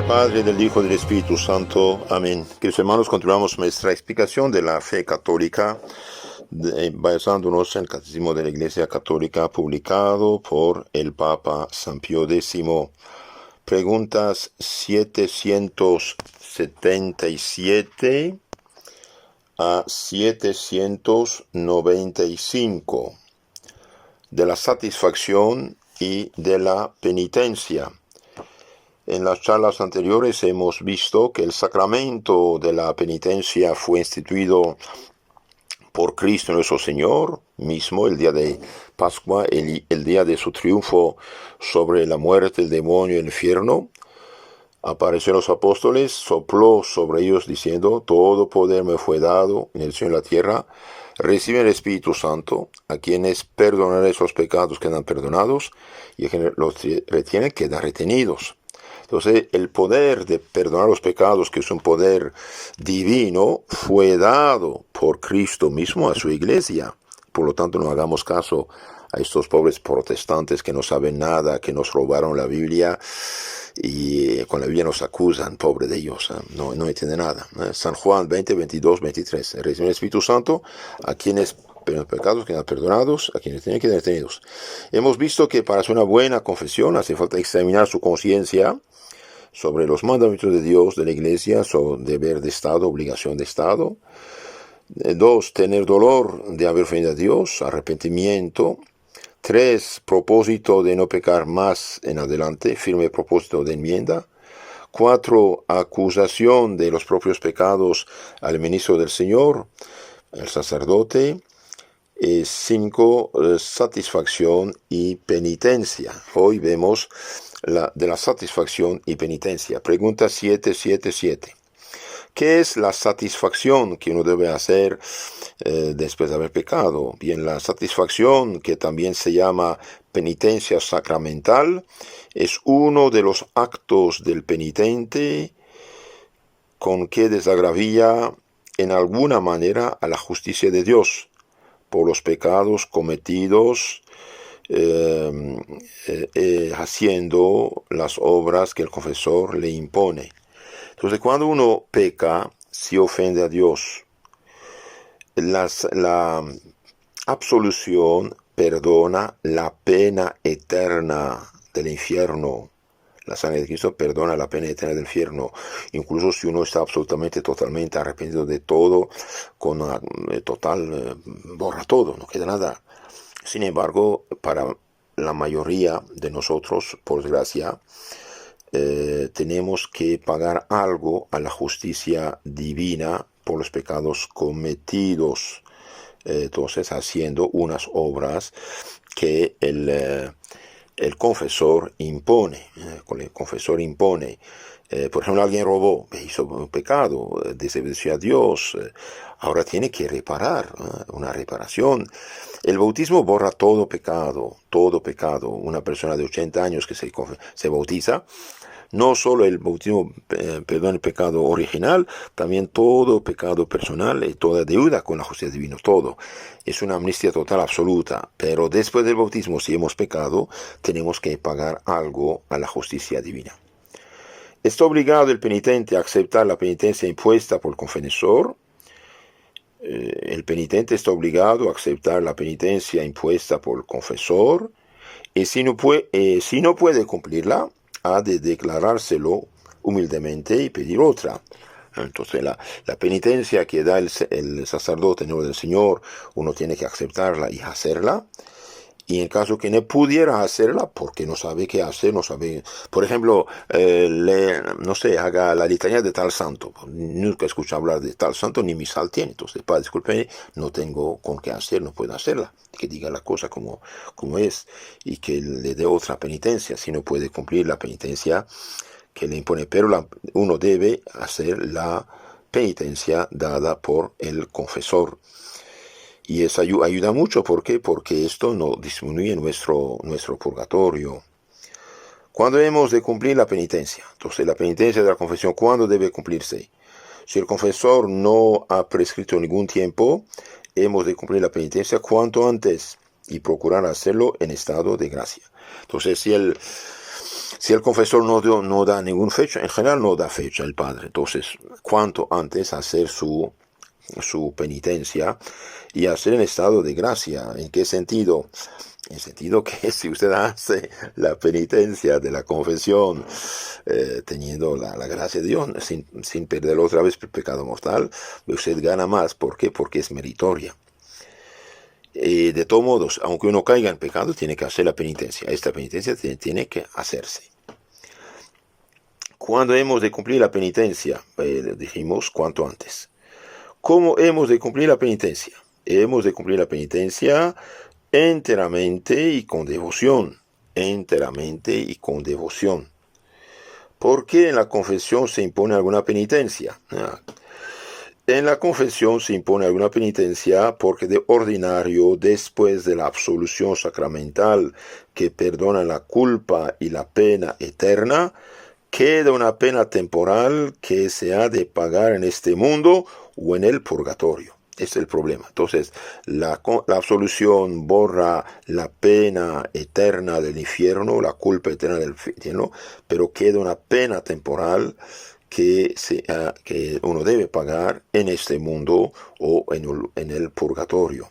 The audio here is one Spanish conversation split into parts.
Padre, del Hijo y del Espíritu Santo. Amén. Queridos hermanos, continuamos nuestra explicación de la fe católica, basándonos en el Catecismo de la Iglesia Católica, publicado por el Papa San Pío X. Preguntas 777 a 795 de la satisfacción y de la penitencia. En las charlas anteriores hemos visto que el sacramento de la penitencia fue instituido por Cristo nuestro Señor mismo el día de Pascua, el día de su triunfo sobre la muerte, el demonio y el infierno. Apareció a los apóstoles, sopló sobre ellos diciendo: todo poder me fue dado en el cielo y en la tierra. Reciben el Espíritu Santo, a quienes perdonaré sus pecados quedan perdonados, y a quienes los retienen quedan retenidos. Entonces, el poder de perdonar los pecados, que es un poder divino, fue dado por Cristo mismo a su iglesia. Por lo tanto, no hagamos caso a estos pobres protestantes que no saben nada, que nos robaron la Biblia y con la Biblia nos acusan, pobre de ellos, no entienden nada. San Juan 20, 22, 23. Reciben el Espíritu Santo a quienes los pecados quedan perdonados, a quienes tienen que quedar detenidos. Hemos visto que para hacer una buena confesión hace falta examinar su conciencia sobre los mandamientos de Dios, de la Iglesia, sobre deber de Estado, obligación de Estado. 2, tener dolor de haber ofendido a Dios, arrepentimiento. 3, propósito de no pecar más en adelante, firme propósito de enmienda. 4, acusación de los propios pecados al ministro del Señor, el sacerdote. 5, satisfacción y penitencia. Hoy vemos de la satisfacción y penitencia. Pregunta 777. ¿Qué es la satisfacción que uno debe hacer después de haber pecado? Bien, la satisfacción, que también se llama penitencia sacramental, es uno de los actos del penitente con que desagravía en alguna manera a la justicia de Dios por los pecados cometidos, haciendo las obras que el confesor le impone. Entonces, cuando uno peca, si ofende a Dios, la absolución perdona la pena eterna del infierno. La sangre de Cristo perdona la pena eterna del infierno. Incluso si uno está totalmente arrepentido de todo, con borra todo, no queda nada. Sin embargo, para la mayoría de nosotros, por desgracia, tenemos que pagar algo a la justicia divina por los pecados cometidos. Entonces, haciendo unas obras que el confesor impone. El confesor impone. Por ejemplo, alguien robó, hizo un pecado, desobedeció a Dios, ahora tiene que reparar, una reparación. El bautismo borra todo pecado, todo pecado. Una persona de 80 años que se bautiza, no solo el bautismo perdona el pecado original, también todo pecado personal y toda deuda con la justicia divina, todo. Es una amnistía total absoluta, pero después del bautismo, si hemos pecado, tenemos que pagar algo a la justicia divina. ¿Está obligado el penitente a aceptar la penitencia impuesta por el confesor? El penitente está obligado a aceptar la penitencia impuesta por el confesor, y si no puede cumplirla, ha de declarárselo humildemente y pedir otra. Entonces la penitencia que da el sacerdote en nombre del Señor, uno tiene que aceptarla y hacerla. Y en caso que no pudiera hacerla, porque no sabe qué hacer, no sabe, por ejemplo, haga la litania de tal santo. Nunca escuché hablar de tal santo, ni misal tiene. Entonces, padre, disculpe, no tengo con qué hacer, no puedo hacerla. Que diga la cosa como es y que le dé otra penitencia, si no puede cumplir la penitencia que le impone. Pero uno debe hacer la penitencia dada por el confesor. Y eso ayuda mucho. ¿Por qué? Porque esto no disminuye nuestro purgatorio. ¿Cuándo hemos de cumplir la penitencia? Entonces, la penitencia de la confesión, ¿cuándo debe cumplirse? Si el confesor no ha prescrito ningún tiempo, hemos de cumplir la penitencia cuanto antes y procurar hacerlo en estado de gracia. Entonces, si Si el confesor no da ninguna fecha, en general no da fecha el padre. Entonces, cuanto antes hacer su penitencia y hacer en estado de gracia. ¿En qué sentido? En el sentido que si usted hace la penitencia de la confesión teniendo la gracia de Dios, sin perder otra vez el pecado mortal, usted gana más. ¿Por qué? Porque es meritoria. De todos modos, aunque uno caiga en pecado, tiene que hacer la penitencia. Esta penitencia tiene que hacerse. ¿Cuándo hemos de cumplir la penitencia? Dijimos cuanto antes. ¿Cómo hemos de cumplir la penitencia? Hemos de cumplir la penitencia enteramente y con devoción. Enteramente y con devoción. ¿Por qué en la confesión se impone alguna penitencia? En la confesión se impone alguna penitencia porque de ordinario, después de la absolución sacramental que perdona la culpa y la pena eterna, queda una pena temporal que se ha de pagar en este mundo o en el purgatorio. Ese es el problema. Entonces, la absolución borra la pena eterna del infierno, la culpa eterna del infierno, pero queda una pena temporal que uno debe pagar en este mundo o en el purgatorio.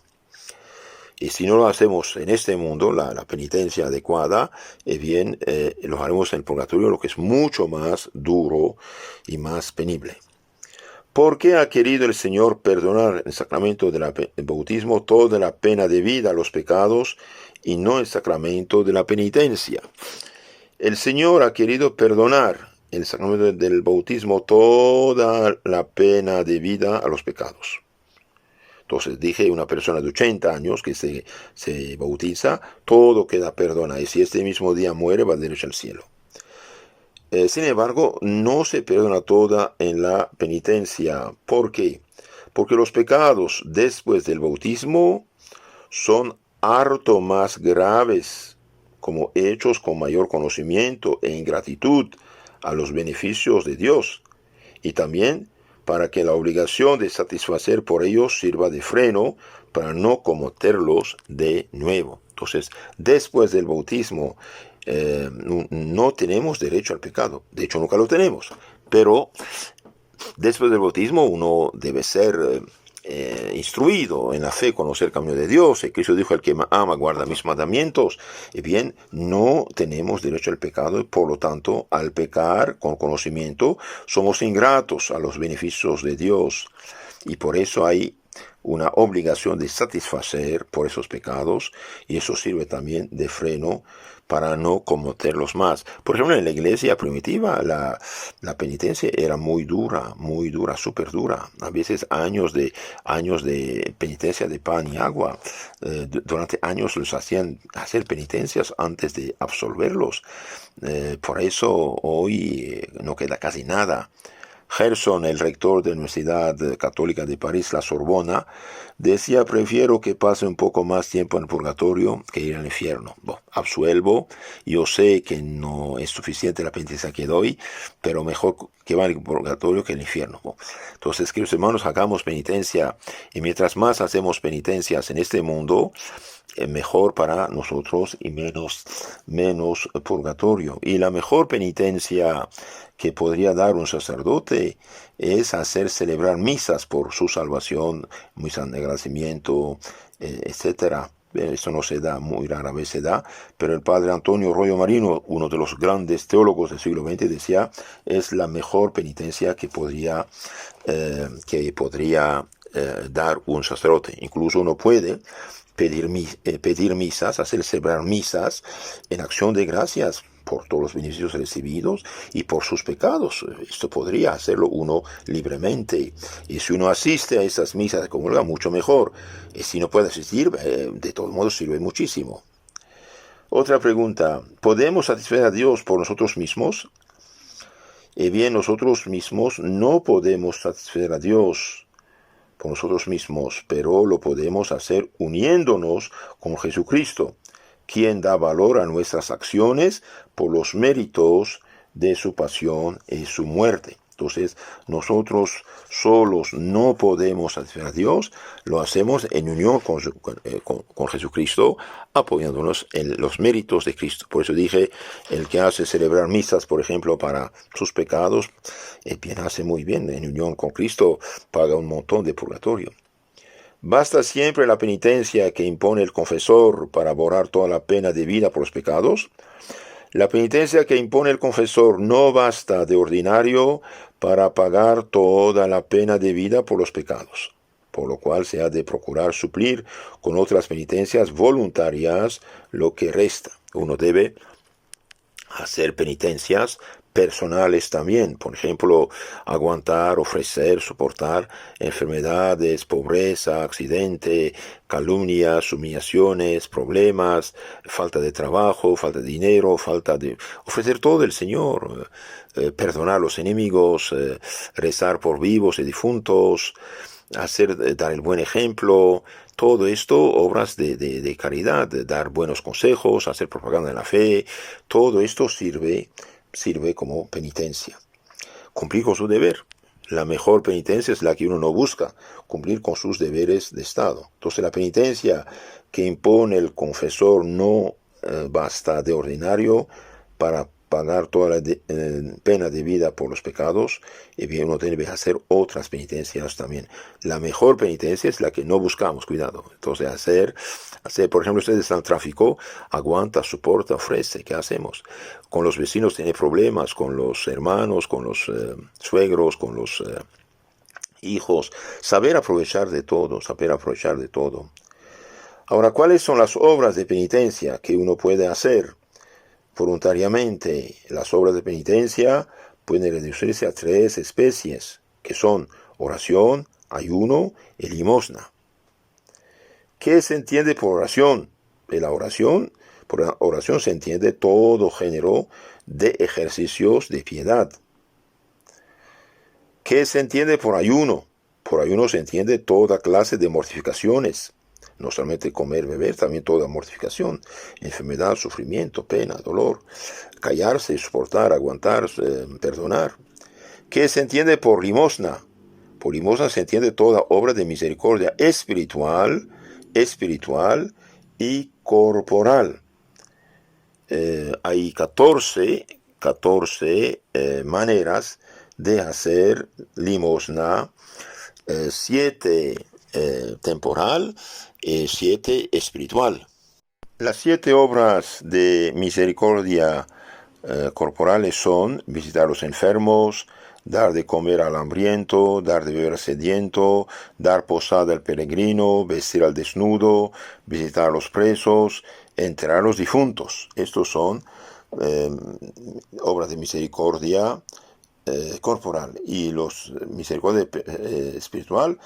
Y si no lo hacemos en este mundo, la penitencia adecuada, lo haremos en el purgatorio, lo que es mucho más duro y más penible. ¿Por qué ha querido el Señor perdonar en el sacramento del bautismo toda la pena debida a los pecados y no el sacramento de la penitencia? El Señor ha querido perdonar en el sacramento del bautismo toda la pena debida a los pecados. Entonces dije, una persona de 80 años que se bautiza, todo queda perdonado. Y si este mismo día muere, va derecho al cielo. Sin embargo, no se perdona toda en la penitencia. ¿Por qué? Porque los pecados después del bautismo son harto más graves, como hechos con mayor conocimiento e ingratitud a los beneficios de Dios. Y también para que la obligación de satisfacer por ellos sirva de freno para no cometerlos de nuevo. Entonces, después del bautismo, no tenemos derecho al pecado. De hecho, nunca lo tenemos. Pero después del bautismo uno debe ser instruido en la fe, conocer el camino de Dios. Y Cristo dijo, el que me ama guarda mis mandamientos. Y bien, no tenemos derecho al pecado y por lo tanto, al pecar con conocimiento, somos ingratos a los beneficios de Dios. Y por eso hay una obligación de satisfacer por esos pecados, y eso sirve también de freno para no cometerlos más. Por ejemplo, en la iglesia primitiva la penitencia era muy dura, súper dura. A veces años de penitencia de pan y agua. Durante años los hacían hacer penitencias antes de absolverlos. Por eso hoy no queda casi nada. Gerson, el rector de la Universidad Católica de París, la Sorbona, decía, prefiero que pase un poco más tiempo en el purgatorio que ir al infierno. Bueno, absuelvo, yo sé que no es suficiente la penitencia que doy, pero mejor que vaya al purgatorio que al infierno. Bueno, entonces, queridos hermanos, hagamos penitencia, y mientras más hacemos penitencias en este mundo, mejor para nosotros y menos purgatorio. Y la mejor penitencia que podría dar un sacerdote es hacer celebrar misas por su salvación, misas de agradecimiento, etcétera. Eso no se da, muy rara vez se da, pero el padre Antonio Royo Marino, uno de los grandes teólogos del siglo XX, decía, es la mejor penitencia que podría dar un sacerdote. Incluso uno puede pedir misas, hacer celebrar misas en acción de gracias por todos los beneficios recibidos y por sus pecados. Esto podría hacerlo uno libremente. Y si uno asiste a esas misas de comulga, mucho mejor. Y si no puede asistir, de todos modos sirve muchísimo. Otra pregunta, ¿podemos satisfacer a Dios por nosotros mismos? Bien, nosotros mismos no podemos satisfacer a Dios por nosotros mismos, pero lo podemos hacer uniéndonos con Jesucristo, quien da valor a nuestras acciones por los méritos de su pasión y su muerte. Entonces, nosotros solos no podemos satisfacer a Dios, lo hacemos en unión con Jesucristo, apoyándonos en los méritos de Cristo. Por eso dije, el que hace celebrar misas, por ejemplo, para sus pecados, bien hace muy bien, en unión con Cristo, paga un montón de purgatorio. ¿Basta siempre la penitencia que impone el confesor para borrar toda la pena debida por los pecados? La penitencia que impone el confesor no basta de ordinario para pagar toda la pena debida por los pecados, por lo cual se ha de procurar suplir con otras penitencias voluntarias lo que resta. Uno debe hacer penitencias personales también, por ejemplo, aguantar, ofrecer, soportar enfermedades, pobreza, accidente, calumnias, humillaciones, problemas, falta de trabajo, falta de dinero, ofrecer todo el Señor, perdonar a los enemigos, rezar por vivos y difuntos, dar el buen ejemplo. Todo esto, obras de caridad, dar buenos consejos, hacer propaganda de la fe, todo esto sirve como penitencia. Cumplir con su deber. La mejor penitencia es la que uno no busca, cumplir con sus deberes de Estado. Entonces la penitencia que impone el confesor no basta de ordinario para pagar toda la pena debida por los pecados, y bien uno debe hacer otras penitencias también. La mejor penitencia es la que no buscamos, cuidado. Entonces hacer por ejemplo, usted está en tráfico, aguanta, soporta, ofrece. ¿Qué hacemos? Con los vecinos tiene problemas, con los hermanos, con los suegros, con los hijos. Saber aprovechar de todo, saber aprovechar de todo. Ahora, ¿cuáles son las obras de penitencia que uno puede hacer voluntariamente? Las obras de penitencia pueden reducirse a 3 especies, que son oración, ayuno y limosna. ¿Qué se entiende por oración? Por oración se entiende todo género de ejercicios de piedad. ¿Qué se entiende por ayuno? Por ayuno se entiende toda clase de mortificaciones. No solamente comer, beber, también toda mortificación, enfermedad, sufrimiento, pena, dolor, callarse, soportar, aguantar, perdonar. ¿Qué se entiende por limosna? Por limosna se entiende toda obra de misericordia espiritual y corporal. Hay 14 maneras de hacer limosna, 7 temporal y 7 espiritual. Las 7 obras de misericordia corporales son visitar a los enfermos, dar de comer al hambriento, dar de beber al sediento, dar posada al peregrino, vestir al desnudo, visitar a los presos, enterrar a los difuntos. Estos son obras de misericordia corporal. Y los misericordia espiritual,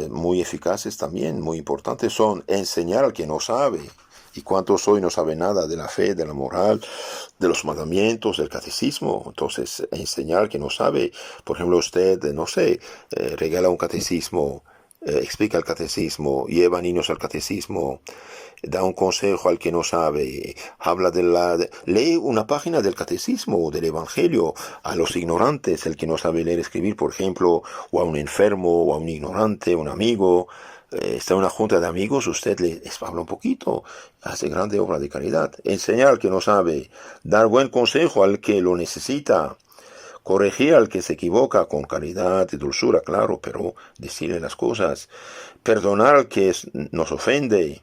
muy eficaces también, muy importantes, son enseñar al que no sabe. ¿Y cuántos hoy no saben nada de la fe, de la moral, de los mandamientos, del catecismo? Entonces, enseñar al que no sabe. Por ejemplo, usted, no sé, regala un catecismo, explica el catecismo, lleva niños al catecismo, da un consejo al que no sabe, habla lee una página del catecismo, del evangelio, a los ignorantes, el que no sabe leer, escribir, por ejemplo, o a un enfermo, o a un ignorante, un amigo. Está en una junta de amigos, usted les habla un poquito, hace grande obra de caridad. Enseñar al que no sabe, dar buen consejo al que lo necesita, corregir al que se equivoca con caridad y dulzura, claro, pero decirle las cosas, perdonar al que nos ofende,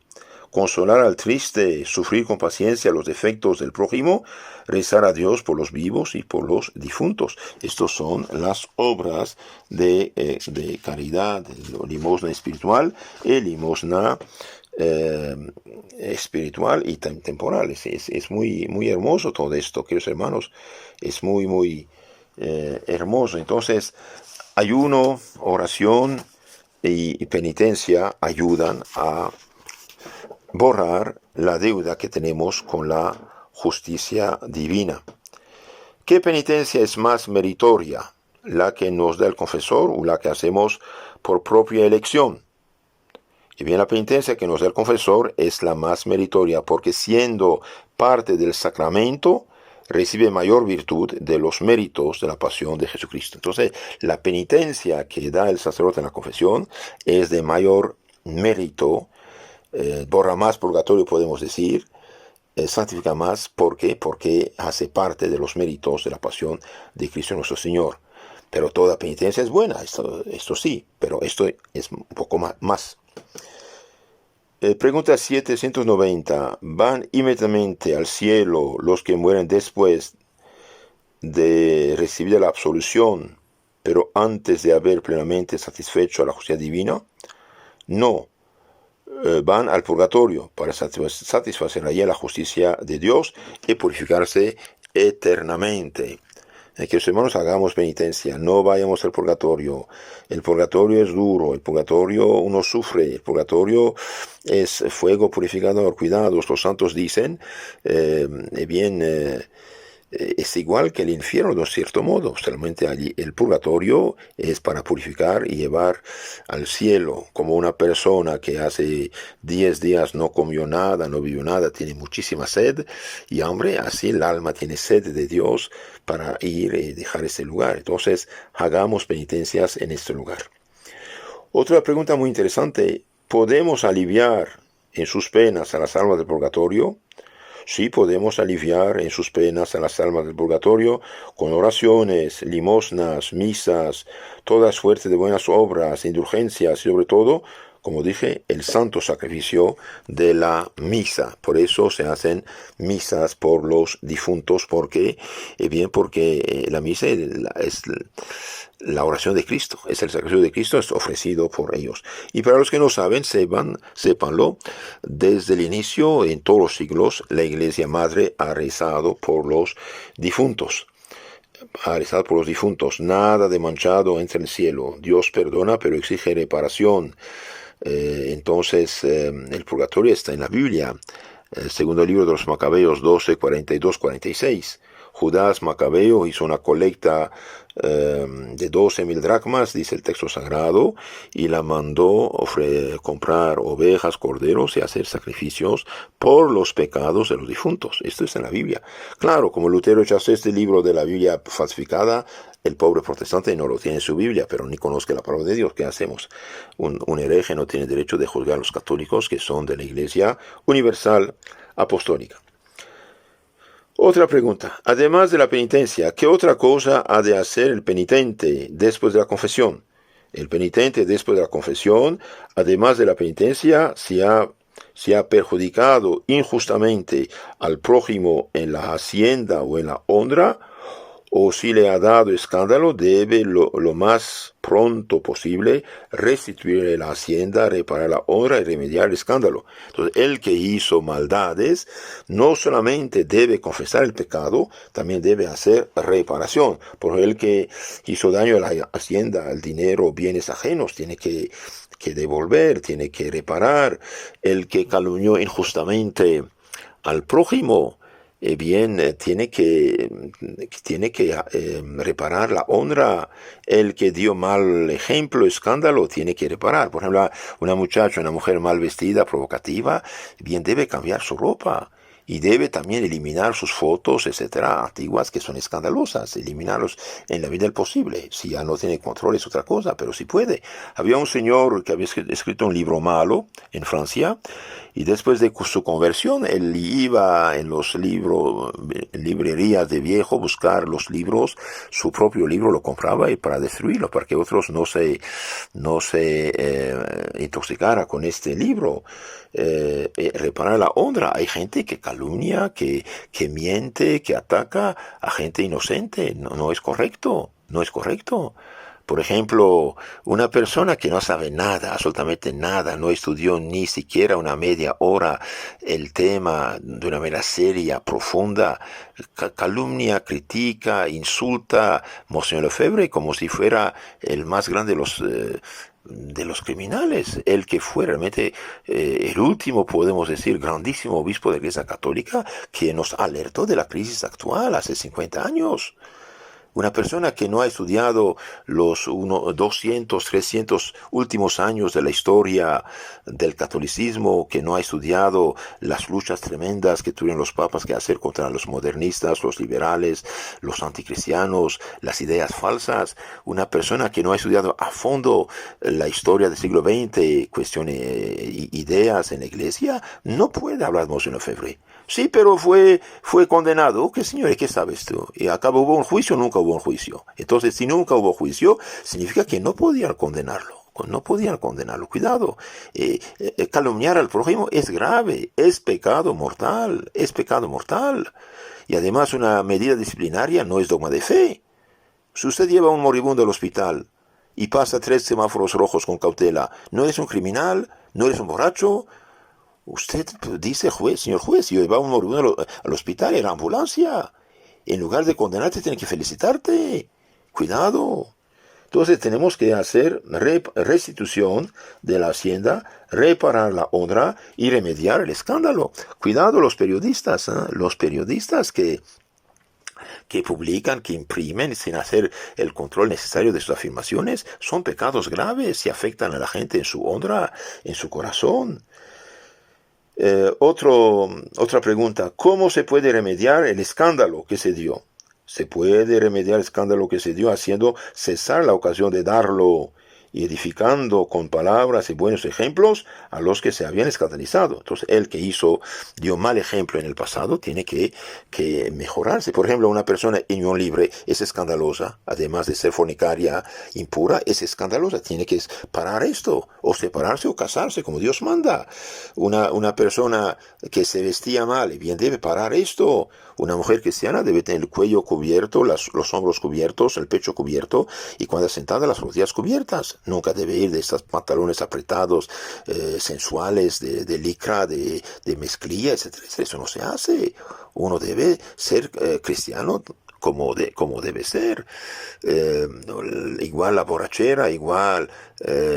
consolar al triste, sufrir con paciencia los defectos del prójimo, rezar a Dios por los vivos y por los difuntos. Estos son las obras de caridad, limosna espiritual y limosna espiritual y temporal. Es muy, muy hermoso todo esto, queridos hermanos. Es muy, muy hermoso. Entonces, ayuno, oración y penitencia ayudan a borrar la deuda que tenemos con la justicia divina. ¿Qué penitencia es más meritoria? ¿La que nos da el confesor o la que hacemos por propia elección? Y bien, la penitencia que nos da el confesor es la más meritoria, porque siendo parte del sacramento, recibe mayor virtud de los méritos de la pasión de Jesucristo. Entonces, la penitencia que da el sacerdote en la confesión es de mayor mérito, borra más purgatorio, podemos decir, santifica más. ¿Por qué? Porque hace parte de los méritos de la pasión de Cristo nuestro Señor. Pero toda penitencia es buena, esto sí, pero esto es un poco más. Pregunta 790. ¿Van inmediatamente al cielo los que mueren después de recibir la absolución, pero antes de haber plenamente satisfecho la justicia divina? No. Van al purgatorio para satisfacer allí la justicia de Dios y purificarse eternamente. Queridos hermanos, hagamos penitencia, no vayamos al purgatorio. El purgatorio es duro, el purgatorio uno sufre, el purgatorio es fuego purificador. Cuidados, los santos dicen, es igual que el infierno de un cierto modo. Solamente allí el purgatorio es para purificar y llevar al cielo, como una persona que hace 10 días no comió nada, no vivió nada, tiene muchísima sed y hambre. Así el alma tiene sed de Dios para ir y dejar ese lugar. Entonces hagamos penitencias en este lugar. Otra pregunta muy interesante: ¿podemos aliviar en sus penas a las almas del purgatorio? Sí, podemos aliviar en sus penas a las almas del purgatorio con oraciones, limosnas, misas, toda suerte de buenas obras, indulgencias y sobre todo, como dije, el santo sacrificio de la misa. Por eso se hacen misas por los difuntos, porque la misa es la oración de Cristo, es el sacrificio de Cristo, es ofrecido por ellos. Y para los que no saben, sépanlo, desde el inicio, en todos los siglos, la Iglesia Madre ha rezado por los difuntos. Nada de manchado entra en el cielo. Dios perdona, pero exige reparación. Entonces, el purgatorio está en la Biblia. El segundo libro de los Macabeos 12, 42, 46. Judas Macabeo hizo una colecta de 12,000 dracmas, dice el texto sagrado, y la mandó comprar ovejas, corderos y hacer sacrificios por los pecados de los difuntos. Esto está en la Biblia. Claro, como Lutero echase este libro de la Biblia falsificada, el pobre protestante no lo tiene en su Biblia, pero ni conoce la palabra de Dios. ¿Qué hacemos? Un hereje no tiene derecho de juzgar a los católicos, que son de la Iglesia Universal Apostólica. Otra pregunta: además de la penitencia, ¿qué otra cosa ha de hacer el penitente después de la confesión? El penitente después de la confesión, además de la penitencia, si ha perjudicado injustamente al prójimo en la hacienda o en la honra, o si le ha dado escándalo, debe lo más pronto posible restituir la hacienda, reparar la honra y remediar el escándalo. Entonces, el que hizo maldades no solamente debe confesar el pecado, también debe hacer reparación. Por el que hizo daño a la hacienda, al dinero, bienes ajenos, tiene que devolver, tiene que reparar. El que calumnió injustamente al prójimo, tiene que reparar la honra. El que dio mal ejemplo, escándalo, tiene que reparar. Por ejemplo, una mujer mal vestida, provocativa, debe cambiar su ropa. Y debe también eliminar sus fotos, etcétera, antiguas, que son escandalosas, eliminarlos en la medida del posible. Si ya no tiene control es otra cosa, pero si puede. Había un señor que había escrito un libro malo en Francia, y después de su conversión, él iba en librerías de viejo, buscar los libros, su propio libro lo compraba y para destruirlo, para que otros no se intoxicara con este libro. Reparar la honra. Hay gente que calumnia, que miente, que ataca a gente inocente. No es correcto, no es correcto. Por ejemplo, una persona que no sabe nada, absolutamente nada, no estudió ni siquiera una media hora el tema de una manera seria, profunda, calumnia, critica, insulta, Monsignor Lefebvre como si fuera el más grande de los criminales, el que fue realmente el último, podemos decir, grandísimo obispo de la Iglesia Católica, que nos alertó de la crisis actual hace 50 años. Una persona que no ha estudiado los 200, 300 últimos años de la historia del catolicismo, que no ha estudiado las luchas tremendas que tuvieron los papas que hacer contra los modernistas, los liberales, los anticristianos, las ideas falsas, una persona que no ha estudiado a fondo la historia del siglo XX, cuestiones, ideas en la iglesia, no puede hablar de Monseñor Lefebvre. Sí, pero fue condenado. ¿Qué señores? ¿Qué sabes tú? ¿Y acá hubo un juicio? Nunca hubo un juicio. Entonces, si nunca hubo juicio, significa que no podían condenarlo. No podían condenarlo. Cuidado. Calumniar al prójimo es grave. Es pecado mortal. Es pecado mortal. Y además una medida disciplinaria no es dogma de fe. Si usted lleva a un moribundo al hospital y pasa 3 semáforos rojos con cautela, ¿no eres un criminal? ¿No eres un borracho? Usted dice, señor juez, si va un moribundo al hospital, en la ambulancia, en lugar de condenarte, tiene que felicitarte. Cuidado. Entonces tenemos que hacer restitución de la hacienda, reparar la honra y remediar el escándalo. Cuidado los periodistas, ¿eh? Los periodistas que publican, que imprimen sin hacer el control necesario de sus afirmaciones, son pecados graves y afectan a la gente en su honra, en su corazón. Otra pregunta, ¿cómo se puede remediar el escándalo que se dio? Se puede remediar el escándalo que se dio haciendo cesar la ocasión de darlo y edificando con palabras y buenos ejemplos a los que se habían escandalizado. Entonces, el que dio mal ejemplo en el pasado, tiene que mejorarse. Por ejemplo, una persona en unión libre es escandalosa, además de ser fornicaria, impura, es escandalosa. Tiene que parar esto, o separarse o casarse, como Dios manda. Una persona que se vestía mal, bien debe parar esto. Una mujer cristiana debe tener el cuello cubierto, los hombros cubiertos, el pecho cubierto, y cuando es sentada las rodillas cubiertas. Nunca debe ir de estos pantalones apretados, sensuales, de licra, de mezclilla, etcétera. Eso no se hace. Uno debe ser cristiano como debe ser. Igual la borrachera, igual,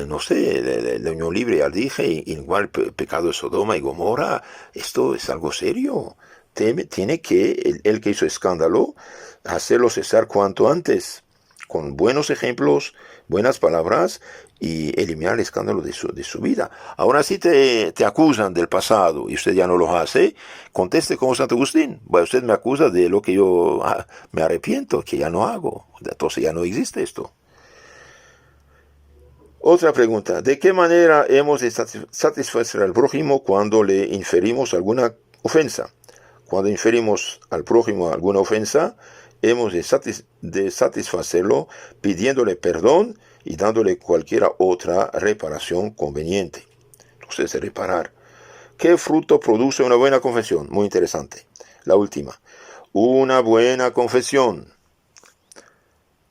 no sé, la unión libre, ya dije, igual pecado de Sodoma y Gomorra. Esto es algo serio. Tiene que, el que hizo escándalo, hacerlo cesar cuanto antes, con buenos ejemplos, buenas palabras, y eliminar el escándalo de su vida. Ahora sí te acusan del pasado y usted ya no lo hace, conteste como Santo Agustín. Bueno, usted me acusa de lo que yo me arrepiento, que ya no hago. Entonces ya no existe esto. Otra pregunta, ¿de qué manera hemos de satisfacer al prójimo cuando le inferimos alguna ofensa? Cuando inferimos al prójimo alguna ofensa, hemos de satisfacerlo pidiéndole perdón y dándole cualquier otra reparación conveniente. Entonces, reparar. ¿Qué fruto produce una buena confesión? Muy interesante. La última. Una buena confesión.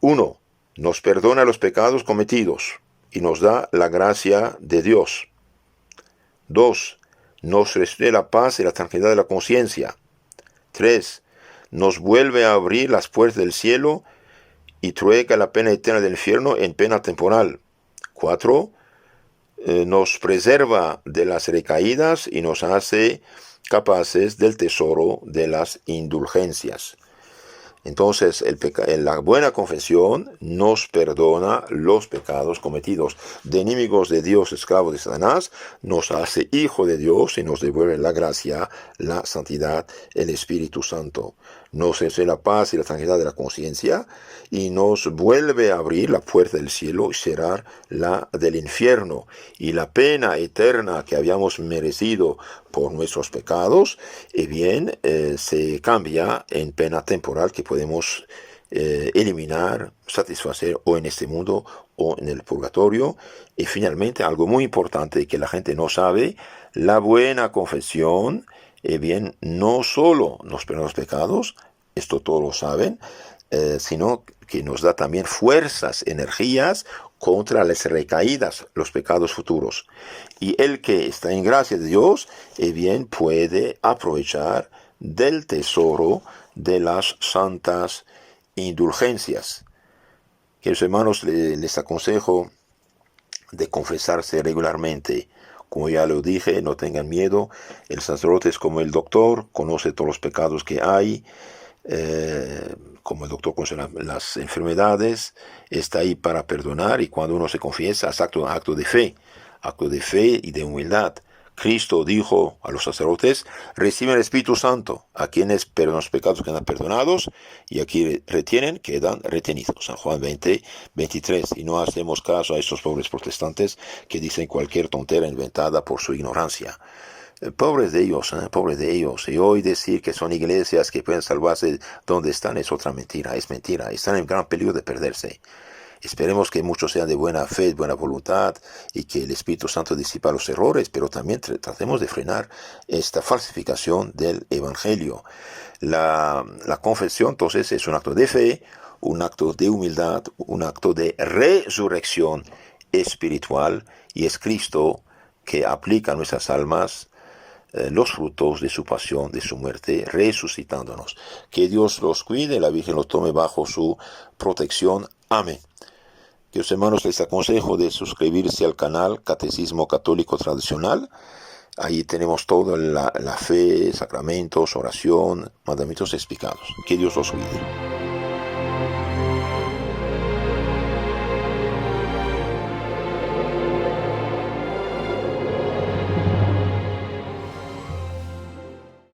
1. Nos perdona los pecados cometidos y nos da la gracia de Dios. 2. Nos restituye la paz y la tranquilidad de la conciencia. 3. Nos vuelve a abrir las puertas del cielo y trueca la pena eterna del infierno en pena temporal. 4. Nos preserva de las recaídas y nos hace capaces del tesoro de las indulgencias. Entonces, la buena confesión nos perdona los pecados cometidos. De enemigos de Dios, esclavos de Satanás, nos hace hijo de Dios y nos devuelve la gracia, la santidad, el Espíritu Santo. Nos hace la paz y la tranquilidad de la conciencia y nos vuelve a abrir la puerta del cielo y cerrar la del infierno. Y la pena eterna que habíamos merecido por nuestros pecados, se cambia en pena temporal que podemos eliminar, satisfacer o en este mundo o en el purgatorio. Y finalmente, algo muy importante que la gente no sabe, la buena confesión, no solo nos perdona los pecados, esto todos lo saben, sino que nos da también fuerzas, energías contra las recaídas, los pecados futuros. Y el que está en gracia de Dios, puede aprovechar del tesoro de las santas indulgencias. Queridos hermanos, les aconsejo de confesarse regularmente. Como ya lo dije, no tengan miedo. El sacerdote es como el doctor, conoce todos los pecados que hay. como el doctor conoce las enfermedades, está ahí para perdonar, y cuando uno se confiesa es acto de fe y de humildad. Cristo dijo a los sacerdotes: reciben el Espíritu Santo, a quienes perdonan los pecados quedan perdonados, y a quienes retienen quedan retenidos. San Juan 20:23. Y no hacemos caso a estos pobres protestantes que dicen cualquier tontera inventada por su ignorancia. Pobres de ellos, pobres de ellos. Y hoy decir que son iglesias que pueden salvarse donde están es otra mentira, es mentira. Están en gran peligro de perderse. Esperemos que muchos sean de buena fe, de buena voluntad, y que el Espíritu Santo disipa los errores, pero también tratemos de frenar esta falsificación del Evangelio. La confesión, entonces, es un acto de fe, un acto de humildad, un acto de resurrección espiritual, y es Cristo que aplica a nuestras almas los frutos de su pasión, de su muerte, resucitándonos. Que Dios los cuide, la Virgen los tome bajo su protección. Amén. Queridos hermanos, les aconsejo de suscribirse al canal Catecismo Católico Tradicional. Ahí tenemos toda la fe, sacramentos, oración, mandamientos explicados. Que Dios los cuide.